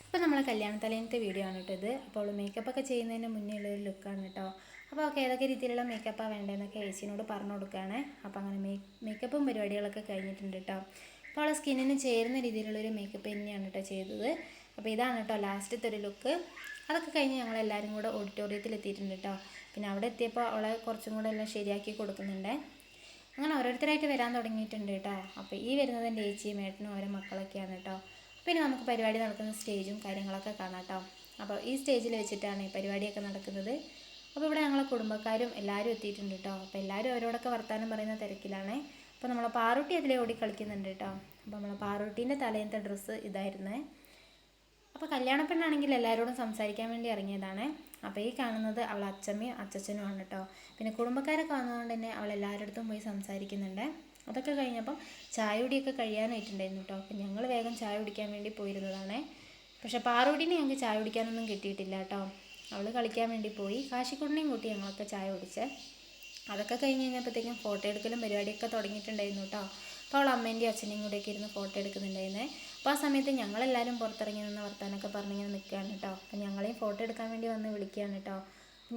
അപ്പോൾ നമ്മളെ കല്യാണ തലേന്നത്തെ വീഡിയോ ആണ് കേട്ടോ ഇത്. അപ്പോൾ മേക്കപ്പ് ഒക്കെ ചെയ്യുന്നതിന് മുന്നേ ഉള്ളൊരു ലുക്കാണ് കേട്ടോ. അപ്പോൾ അവൾക്ക് ഏതൊക്കെ രീതിയിലുള്ള മേക്കപ്പാണ് വേണ്ടതെന്നൊക്കെ ഏച്ചിനോട് പറഞ്ഞു കൊടുക്കുകയാണ്. അപ്പോൾ അങ്ങനെ മേക്കപ്പും പരിപാടികളൊക്കെ കഴിഞ്ഞിട്ടുണ്ട് കേട്ടോ. അപ്പോൾ അവളെ സ്കിന്നിന് ചേരുന്ന രീതിയിലുള്ളൊരു മേക്കപ്പ് തന്നെയാണ് കേട്ടോ ചെയ്തത്. അപ്പോൾ ഇതാണ് കേട്ടോ ലാസ്റ്റത്തെ ഒരു ലുക്ക്. അതൊക്കെ കഴിഞ്ഞ് ഞങ്ങളെല്ലാവരും കൂടെ ഓഡിറ്റോറിയത്തിൽ എത്തിയിട്ടുണ്ട് കേട്ടോ. പിന്നെ അവിടെ എത്തിയപ്പോൾ അവളെ കുറച്ചും കൂടെ എല്ലാം ശരിയാക്കി കൊടുക്കുന്നുണ്ട്. അങ്ങനെ ഓരോരുത്തരായിട്ട് വരാൻ തുടങ്ങിയിട്ടുണ്ട് കേട്ടോ. അപ്പോൾ ഈ വരുന്നത് എൻ്റെ ഏച്ചിയും ഏട്ടനും ഓരോ മക്കളൊക്കെയാണ് കേട്ടോ. പിന്നെ നമുക്ക് പരിപാടി നടക്കുന്ന സ്റ്റേജും കാര്യങ്ങളൊക്കെ കാണാം കേട്ടോ. അപ്പോൾ ഈ സ്റ്റേജിൽ വെച്ചിട്ടാണ് ഈ പരിപാടിയൊക്കെ നടക്കുന്നത്. അപ്പോൾ ഇവിടെ ഞങ്ങളെ കുടുംബക്കാരും എല്ലാവരും എത്തിയിട്ടുണ്ട് കേട്ടോ. അപ്പോൾ എല്ലാവരും അവരോടൊക്കെ വർത്താനം പറയുന്ന തിരക്കിലാണ്. അപ്പോൾ നമ്മളെ പാറുട്ടി അതിലെ ഓടി കളിക്കുന്നുണ്ട് കേട്ടോ. അപ്പോൾ നമ്മളെ പാറുട്ടീൻ്റെ തലേന്നത്തെ ഡ്രസ്സ് ഇതായിരുന്നേ. അപ്പോൾ കല്യാണ പെണ്ണാണെങ്കിൽ എല്ലാവരോടും സംസാരിക്കാൻ വേണ്ടി ഇറങ്ങിയതാണ്. അപ്പോൾ ഈ കാണുന്നത് അവളെ അച്ഛമ്മയും അച്ഛച്ചനുമാണ് കേട്ടോ. പിന്നെ കുടുംബക്കാരൊക്കെ വന്നതുകൊണ്ട് തന്നെ അവൾ എല്ലാവരുടെ അടുത്തും പോയി സംസാരിക്കുന്നുണ്ട്. അതൊക്കെ കഴിഞ്ഞപ്പം ചായ കുടിയൊക്കെ കഴിയാനായിട്ടുണ്ടായിരുന്നു കേട്ടോ. അപ്പം ഞങ്ങൾ വേഗം ചായ കുടിക്കാൻ വേണ്ടി പോയിരുന്നതാണ്. പക്ഷേ പാറുകുട്ടീനെ ഞങ്ങൾക്ക് ചായ കുടിക്കാനൊന്നും കിട്ടിയിട്ടില്ല കേട്ടോ. അവൾ കളിക്കാൻ വേണ്ടി പോയി. കാശിക്കുട്ടിനെയും കൂട്ടി ഞങ്ങളൊക്കെ ചായ കുടിച്ചേ. അതൊക്കെ കഴിഞ്ഞ് കഴിഞ്ഞപ്പോഴത്തേക്കും ഫോട്ടോ എടുക്കലും പരിപാടിയൊക്കെ തുടങ്ങിയിട്ടുണ്ടായിരുന്നു കേട്ടോ. അപ്പോൾ അവൾ അമ്മേൻ്റെയും അച്ഛനെയും കൂടെയൊക്കെ ഇരുന്ന് ഫോട്ടോ എടുക്കുന്നുണ്ടായിരുന്നേ. അപ്പോൾ ആ സമയത്ത് ഞങ്ങളെല്ലാവരും പുറത്തിറങ്ങി നിന്ന് വർത്താനൊക്കെ പറഞ്ഞിങ്ങനെ നിൽക്കുകയാണ് കേട്ടോ. അപ്പോൾ ഞങ്ങളെയും ഫോട്ടോ എടുക്കാൻ വേണ്ടി വന്ന് വിളിക്കുകയാണ് കേട്ടോ.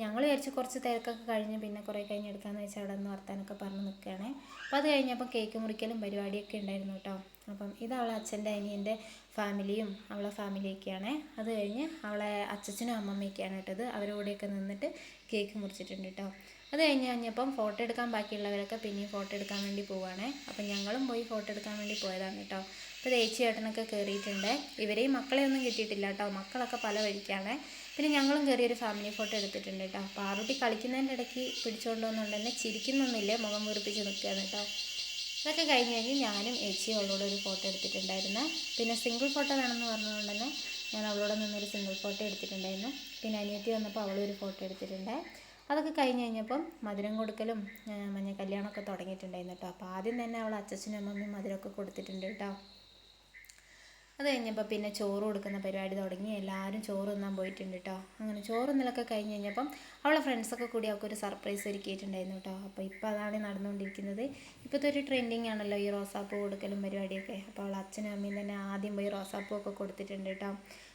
ഞങ്ങൾ വിചാരിച്ച് കുറച്ച് തിരക്കൊക്കെ കഴിഞ്ഞ് പിന്നെ കുറേ കഴിഞ്ഞ് എടുക്കാമെന്ന് വെച്ചാൽ അവിടെ നിന്ന് വർത്താനൊക്കെ പറഞ്ഞ് നിൽക്കുകയാണ്. അപ്പോൾ അത് കഴിഞ്ഞപ്പോൾ കേക്ക് മുറിക്കലും പരിപാടിയൊക്കെ ഉണ്ടായിരുന്നു കേട്ടോ. അപ്പം ഇത് അവളെ അച്ഛൻ്റെ അനിയൻ്റെ ഫാമിലിയും അവളെ ഫാമിലിയൊക്കെയാണ്. അത് കഴിഞ്ഞ് അവളെ അച്ഛനും അമ്മമ്മയൊക്കെയാണ് കേട്ടത്. അവരുടെ കൂടെയൊക്കെ നിന്നിട്ട് കേക്ക് മുറിച്ചിട്ടുണ്ട് കേട്ടോ. അത് കഴിഞ്ഞപ്പം ഫോട്ടോ എടുക്കാൻ ബാക്കിയുള്ളവരൊക്കെ പിന്നെയും ഫോട്ടോ എടുക്കാൻ വേണ്ടി പോവുകയാണ്. അപ്പം ഞങ്ങളും പോയി ഫോട്ടോ എടുക്കാൻ വേണ്ടി പോയതാണ് കേട്ടോ. അപ്പോൾ ചേച്ചി ഏട്ടനൊക്കെ കയറിയിട്ടുണ്ട്. ഇവരെയും മക്കളെയൊന്നും കിട്ടിയിട്ടില്ല കേട്ടോ. മക്കളൊക്കെ പല വഴിക്കാണ്. പിന്നെ ഞങ്ങളും കയറിയൊരു ഫാമിലി ഫോട്ടോ എടുത്തിട്ടുണ്ട് കേട്ടോ. പാറുട്ടി കളിക്കുന്നതിൻ്റെ ഇടയ്ക്ക് പിടിച്ചുകൊണ്ട് വന്നുകൊണ്ട് തന്നെ ചിരിക്കുന്നൊന്നുമില്ല, മുഖം വീർപ്പിച്ച് നിൽക്കുകയാണ് കേട്ടോ. അതൊക്കെ കഴിഞ്ഞ് കഴിഞ്ഞ് ഞാനും ഏച്ചിയും അവളോട് ഒരു ഫോട്ടോ എടുത്തിട്ടുണ്ടായിരുന്നു. പിന്നെ സിംഗിൾ ഫോട്ടോ വേണമെന്ന് പറഞ്ഞതുകൊണ്ട് തന്നെ ഞാൻ അവളോട് നിന്നൊരു സിംഗിൾ ഫോട്ടോ എടുത്തിട്ടുണ്ടായിരുന്നു. പിന്നെ അനിയത്തി വന്നപ്പോൾ അവളൊരു ഫോട്ടോ എടുത്തിട്ടുണ്ട്. അതൊക്കെ കഴിഞ്ഞ് കഴിഞ്ഞപ്പം മധുരം കൊടുക്കലും മഞ്ഞ കല്യാണമൊക്കെ തുടങ്ങിയിട്ടുണ്ടായിരുന്നു കേട്ടോ. അപ്പോൾ ആദ്യം തന്നെ അവൾ അച്ഛനും അമ്മമ്മയും മധുരമൊക്കെ കൊടുത്തിട്ടുണ്ട് കേട്ടോ. അത് കഴിഞ്ഞപ്പോൾ പിന്നെ ചോറ് കൊടുക്കുന്ന പരിപാടി തുടങ്ങി. എല്ലാവരും ചോറ് തിന്നാൻ പോയിട്ടുണ്ട് കേട്ടോ. അങ്ങനെ ചോറ് തിന്നലൊക്കെ കഴിഞ്ഞ് കഴിഞ്ഞപ്പം അവളെ ഫ്രണ്ട്സൊക്കെ കൂടി അവൾക്കൊരു സർപ്രൈസ് ഒരുക്കിയിട്ടുണ്ടായിരുന്നു കേട്ടോ. അപ്പോൾ ഇപ്പോൾ അതാണ് നടന്നുകൊണ്ടിരിക്കുന്നത്. ഇപ്പോഴത്തെ ഒരു ട്രെൻഡിങ് ആണല്ലോ ഈ റോസാപ്പൂ കൊടുക്കലും പരിപാടിയൊക്കെ. അപ്പോൾ അവൾ അച്ഛനും അമ്മയും തന്നെ ആദ്യം പോയി റോസാപ്പൂ ഒക്കെ കൊടുത്തിട്ടുണ്ട് കേട്ടോ.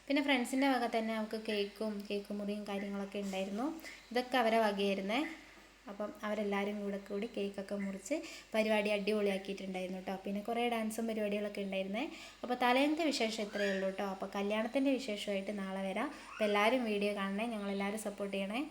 പിന്നെ ഫ്രണ്ട്സിൻ്റെ വക തന്നെ അവൾക്ക് കേക്ക് മുറിയും കാര്യങ്ങളൊക്കെ ഉണ്ടായിരുന്നു. ഇതൊക്കെ അവരെ വകയായിരുന്നേ. അപ്പം അവരെല്ലാവരും കൂടി കേക്കൊക്കെ മുറിച്ച് പരിപാടി അടിപൊളിയാക്കിയിട്ടുണ്ടായിരുന്നു കേട്ടോ. പിന്നെ കുറേ ഡാൻസും പരിപാടികളൊക്കെ ഉണ്ടായിരുന്നേ. അപ്പോൾ തലേന്നത്തെ വിശേഷം ഇത്രയേ ഉള്ളൂ കേട്ടോ. അപ്പോൾ കല്യാണത്തിൻ്റെ വിശേഷമായിട്ട് നാളെ വരാം. അപ്പോൾ എല്ലാവരും വീഡിയോ കാണണേ, ഞങ്ങളെല്ലാവരും സപ്പോർട്ട് ചെയ്യണേ.